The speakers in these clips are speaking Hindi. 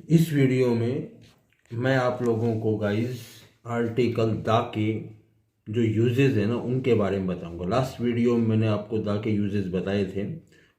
इस वीडियो में मैं आप लोगों को गाइस आर्टिकल द के जो यूजेस है ना उनके बारे में बताऊंगा। लास्ट वीडियो में मैंने आपको द के यूजेस बताए थे,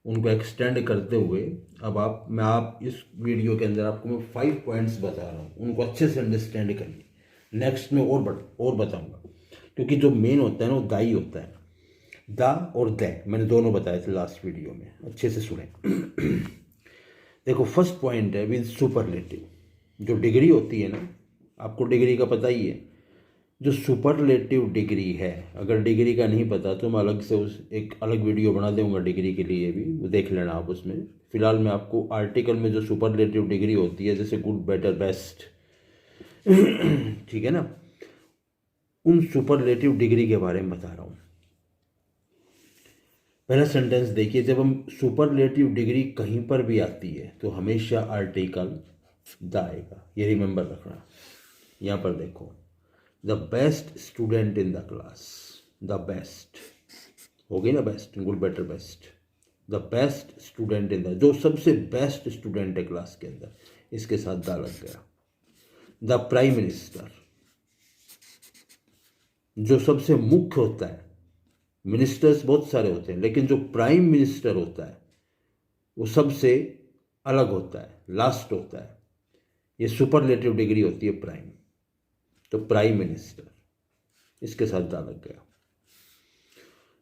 उनको एक्सटेंड करते हुए अब आप इस वीडियो के अंदर आपको मैं 5 पॉइंट्स बता रहा हूँ, उनको अच्छे से अंडरस्टैंड करिए। नेक्स्ट में और बताऊंगा, क्योंकि जो मेन होता है ना वो द ही होता है। द और द मैंने दोनों बताए थे लास्ट वीडियो में, अच्छे से सुने। देखो, फर्स्ट पॉइंट है विद सुपरलेटिव। जो डिग्री होती है ना, आपको डिग्री का पता ही है। जो सुपरलेटिव डिग्री है, अगर डिग्री का नहीं पता तो मैं अलग से उस एक अलग वीडियो बना दूंगा डिग्री के लिए भी, वो देख लेना आप उसमें। फिलहाल मैं आपको आर्टिकल में जो सुपरलेटिव डिग्री होती है, जैसे गुड, बेटर, बेस्ट, ठीक है ना, उन सुपरलेटिव डिग्री के बारे में बता रहा हूँ। पहला सेंटेंस देखिए, जब हम सुपरलेटिव डिग्री कहीं पर भी आती है तो हमेशा आर्टिकल द आएगा, ये रिमेंबर रखना। यहाँ पर देखो, the best student in the class. The best हो गई ना, best, good, better, best. The best student in the, जो सबसे बेस्ट स्टूडेंट है क्लास के अंदर, इसके साथ द लग गया। द प्राइम मिनिस्टर, जो सबसे मुख्य होता है। मिनिस्टर्स बहुत सारे होते हैं, लेकिन जो प्राइम मिनिस्टर होता है वो सबसे अलग होता है, लास्ट होता है। ये सुपरलेटिव डिग्री होती है प्राइम, तो प्राइम मिनिस्टर, इसके साथ दा लग गया।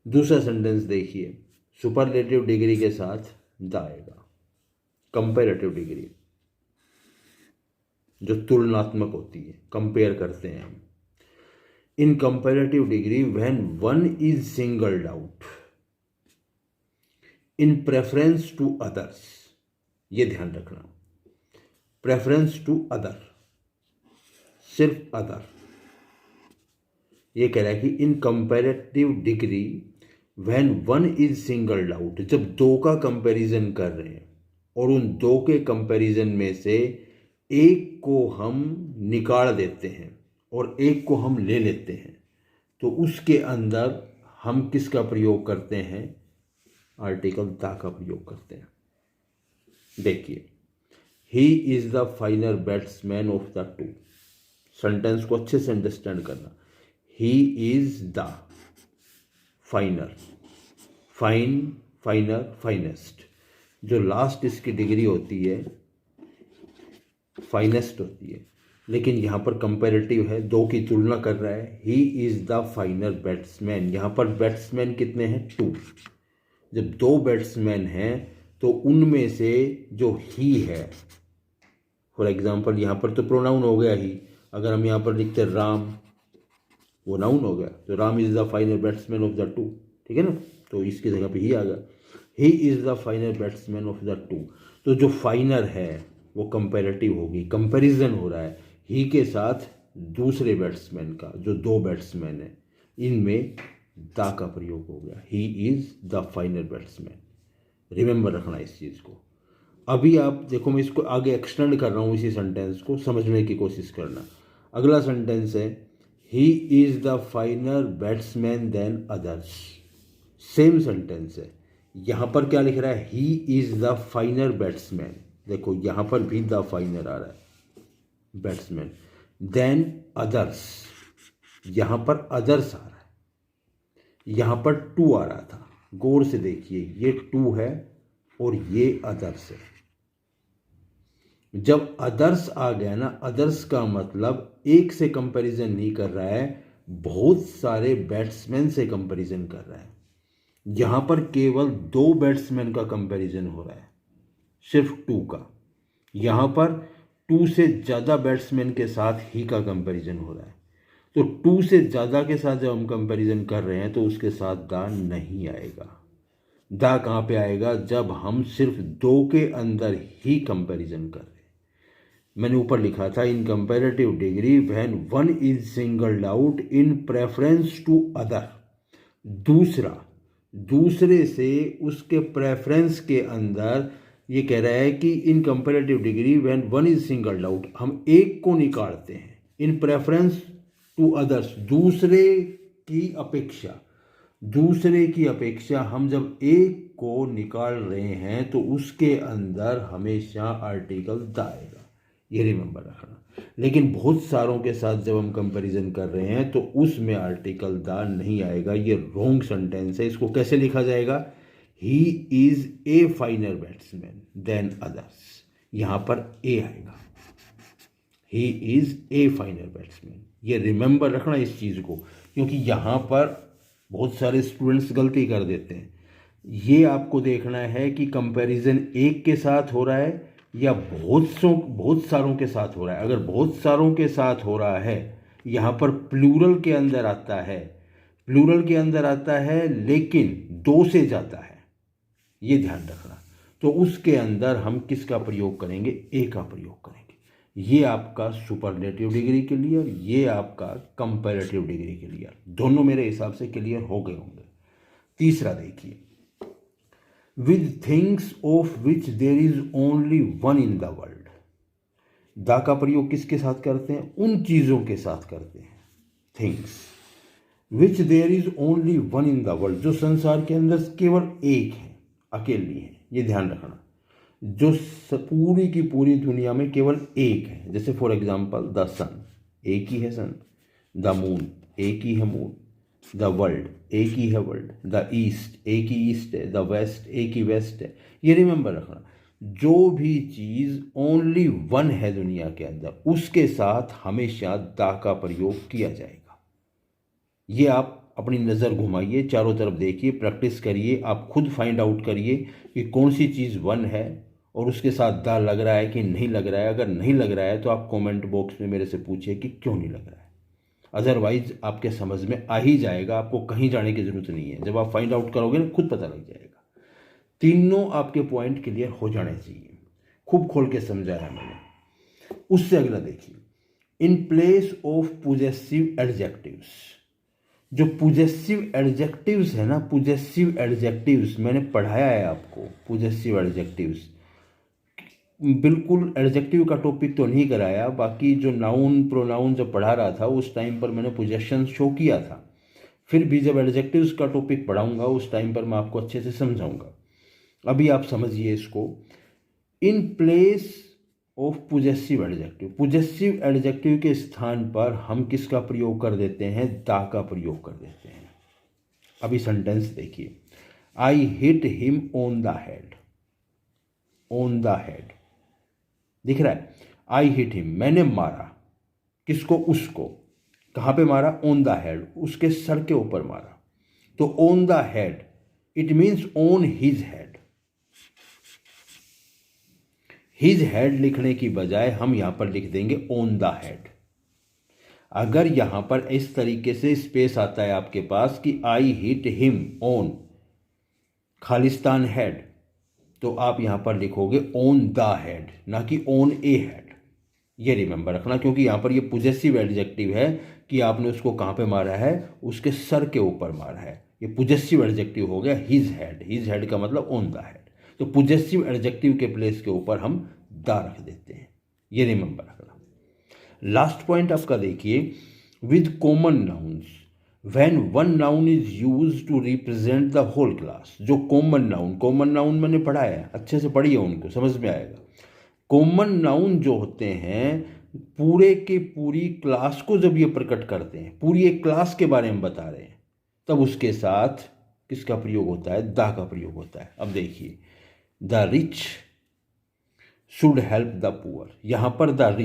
दूसरा सेंटेंस देखिए, सुपरलेटिव डिग्री के साथ दा आएगा। कंपैरेटिव डिग्री, जो तुलनात्मक होती है, कंपेयर करते हैं हम। In comparative degree when one is singled out in preference to others, ये ध्यान रखना। प्रेफरेंस टू अदर, सिर्फ अदर। ये कह रहा है कि in comparative degree when one is singled out, जब दो का कंपैरिजन कर रहे हैं और उन दो के कंपैरिजन में से एक को हम निकाल देते हैं और एक को हम ले लेते हैं, तो उसके अंदर हम किसका प्रयोग करते हैं? आर्टिकल द का प्रयोग करते हैं। देखिए, he is the फाइनर batsman of the two. Sentence को अच्छे से अंडरस्टैंड करना। He is the फाइनर, fine, फाइनर, finest, जो लास्ट इसकी डिग्री होती है फाइनेस्ट होती है, लेकिन यहाँ पर कंपैरेटिव है, दो की तुलना कर रहा है। ही इज द फाइनर बैट्समैन, यहाँ पर बैट्समैन कितने हैं? 2। जब 2 बैट्समैन हैं तो उनमें से जो ही है, फॉर एग्जाम्पल यहाँ पर तो प्रोनाउन हो गया ही। अगर हम यहाँ पर लिखते राम, वो नाउन हो गया, तो Ram is the फाइनर batsman of the 2, ठीक है ना, तो इसकी जगह पे ही आ गया। He is the फाइनर batsman of the 2। तो जो फाइनर है वो कंपैरेटिव होगी, कंपैरिजन हो रहा है ही के साथ दूसरे बैट्समैन का, जो 2 बैट्समैन है, इनमें द का प्रयोग हो गया। He is the फाइनर batsman, remember रखना इस चीज़ को। अभी आप देखो, मैं इसको आगे एक्सटेंड कर रहा हूँ, इसी सेंटेंस को समझने की कोशिश करना। अगला सेंटेंस है, he is the फाइनर batsman than others. Same sentence है, यहाँ पर क्या लिख रहा है? He is the फाइनर batsman. देखो यहाँ पर भी द फाइनर आ रहा है, बैट्समैन, देन अदर्स, यहाँ पर अदर्स आ रहा है, यहाँ पर 2 आ रहा था। गौर से देखिए, ये 2 है और ये अदर्स है। जब अदर्स आ गया ना, अदर्स का मतलब एक से कंपैरिजन नहीं कर रहा है, बहुत सारे बैट्समैन से कंपैरिजन कर रहा है। यहां पर केवल 2 बैट्समैन का कंपैरिजन हो रहा है, सिर्फ 2 का। यहां पर 2 से ज़्यादा बैट्समैन के साथ ही का कंपैरिजन हो रहा है। तो 2 से ज़्यादा के साथ जब हम कंपैरिजन कर रहे हैं तो उसके साथ दा नहीं आएगा। दा कहाँ पे आएगा? जब हम सिर्फ 2 के अंदर ही कंपैरिजन कर रहे हैं। मैंने ऊपर लिखा था, in comparative degree when one is singled out in preference to other. दूसरे से उसके प्रेफरेंस के अंदर ये कह रहा है कि in comparative degree when one is singled out, हम एक को निकालते हैं। इन प्रेफरेंस टू अदर्स, दूसरे की अपेक्षा हम जब एक को निकाल रहे हैं तो उसके अंदर हमेशा आर्टिकल द आएगा। ये रिमेंबर रखना। लेकिन बहुत सारों के साथ जब हम कंपैरिजन कर रहे हैं तो उसमें आर्टिकल द नहीं आएगा, ये रॉन्ग सेंटेंस है। इसको कैसे लिखा जाएगा? He is a फाइनर batsman than others, यहां पर ए आएगा। ही इज ए फाइनर बैट्समैन, ये रिमेंबर रखना इस चीज़ को, क्योंकि यहाँ पर बहुत सारे स्टूडेंट्स गलती कर देते हैं। ये आपको देखना है कि कंपैरिजन एक के साथ हो रहा है या बहुत सारों के साथ हो रहा है। अगर बहुत सारों के साथ हो रहा है, यहाँ पर प्लूरल के अंदर आता है, प्लूरल के अंदर आता है लेकिन दो से जाता है, ये ध्यान रखना। तो उसके अंदर हम किसका प्रयोग करेंगे? ए का प्रयोग करेंगे। ये आपका सुपरलेटिव डिग्री क्लियर, ये आपका कंपैरेटिव डिग्री क्लियर, दोनों मेरे हिसाब से क्लियर हो गए होंगे। तीसरा देखिए, with things of which there is only one in the world. The का प्रयोग किसके साथ करते हैं? उन चीज़ों के साथ करते हैं, things which there is only one in the world, जो संसार के अंदर केवल एक है, अकेली है। ये ध्यान रखना, जो पूरी की पूरी दुनिया में केवल एक है। जैसे फॉर एग्जांपल द सन, एक ही है सन। द मून, एक ही है मून। द वर्ल्ड, एक ही है वर्ल्ड। द ईस्ट, एक ही ईस्ट है। द वेस्ट, एक ही वेस्ट है। ये रिमेंबर रखना, जो भी चीज़ ओनली वन है दुनिया के अंदर, उसके साथ हमेशा द का प्रयोग किया जाएगा। ये आप अपनी नज़र घुमाइए, चारों तरफ देखिए, प्रैक्टिस करिए, आप खुद फाइंड आउट करिए कि कौन सी चीज़ वन है और उसके साथ दा लग रहा है कि नहीं लग रहा है। अगर नहीं लग रहा है तो आप कमेंट बॉक्स में मेरे से पूछिए कि क्यों नहीं लग रहा है। अदरवाइज आपके समझ में आ ही जाएगा, आपको कहीं जाने की ज़रूरत नहीं है। जब आप फाइंड आउट करोगे ना, खुद पता लग जाएगा। तीनों आपके पॉइंट क्लियर हो जाने चाहिए, खूब खोल के समझाया मैंने। उससे अगला देखिए, in place of possessive adjectives. जो पोजेसिव एडजेक्टिव्स है ना, पोजेसिव एडजेक्टिव्स मैंने पढ़ाया है आपको। पोजेसिव एडजेक्टिव्स बिल्कुल एडजेक्टिव का टॉपिक तो नहीं कराया, बाकी जो नाउन प्रोनाउन जब पढ़ा रहा था उस टाइम पर मैंने पोजेशन शो किया था। फिर भी जब एडजेक्टिव्स का टॉपिक पढ़ाऊंगा उस टाइम पर मैं आपको अच्छे से समझाऊंगा। अभी आप समझिए इसको। In place of possessive adjective, possessive adjective के स्थान पर हम किसका प्रयोग कर देते हैं? दा का प्रयोग कर देते हैं। अभी सेंटेंस देखिए, I hit him on the head. On the head दिख रहा है? आई हिट हिम, मैंने मारा। किसको? उसको। कहाँ पे मारा? ऑन द हेड, उसके सर के ऊपर मारा। तो on the head it means on his head. His head लिखने की बजाय हम यहां पर लिख देंगे ऑन द हेड। अगर यहां पर इस तरीके से स्पेस आता है आपके पास कि I hit him on Khalistan head, तो आप यहां पर लिखोगे ऑन द हेड, ना कि ऑन ए हेड। ये रिमेंबर रखना, क्योंकि यहां पर ये पोजेसिव एडजेक्टिव है कि आपने उसको कहां पे मारा है? उसके सर के ऊपर मारा है। ये पोजेसिव एडजेक्टिव हो गया हिज हेड। हिज हेड का मतलब ऑन द हेड। तो पोजेसिव एडजेक्टिव के प्लेस के ऊपर हम दा रख देते हैं। ये रिमेंबर रखना। लास्ट पॉइंट आपका देखिए, with common nouns when one noun is used to represent the whole class. जो कॉमन नाउन मैंने पढ़ाया है, अच्छे से पढ़िए, उनको समझ में आएगा। कॉमन नाउन जो होते हैं पूरे के पूरी क्लास को जब ये प्रकट करते हैं, पूरी एक क्लास के बारे में बता रहे हैं, तब उसके साथ किसका प्रयोग होता है? दा का प्रयोग होता है। अब देखिए, the rich should help the poor. यहां पर द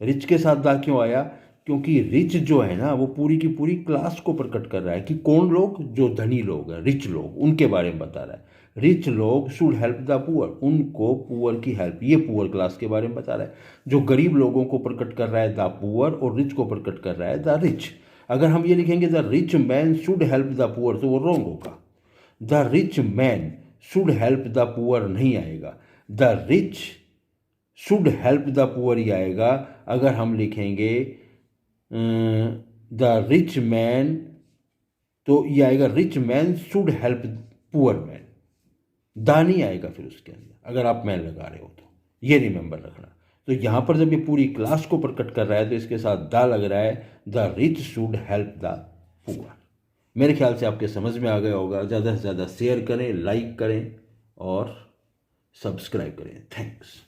रिच के साथ दा क्यों आया? क्योंकि रिच जो है ना, वो पूरी की पूरी क्लास को प्रकट कर रहा है कि कौन लोग? जो धनी लोग हैं, रिच लोग, उनके बारे में बता रहा है। रिच लोग शुड हेल्प द पुअर, उनको पुअर की हेल्प, ये पुअर क्लास के बारे में बता रहा है। जो गरीब लोगों को प्रकट कर रहा है द पुअर, और रिच को प्रकट कर रहा है द रिच। अगर हम ये लिखेंगे the rich man should help the poor, तो वो रॉन्ग होगा। The rich man should help the poor नहीं आएगा, the rich should help the poor ही आएगा। अगर हम लिखेंगे द रिच मैन, तो ये आएगा rich man should help poor man, दा नहीं आएगा फिर उसके अंदर, अगर आप मैन लगा रहे हो तो। ये रिमेंबर रखना। तो यहां पर जब ये पूरी क्लास को प्रकट कर रहा है तो इसके साथ दा लग रहा है, the rich should help the poor. मेरे ख्याल से आपके समझ में आ गया होगा। ज़्यादा से ज़्यादा शेयर करें, लाइक करें और सब्सक्राइब करें। थैंक्स।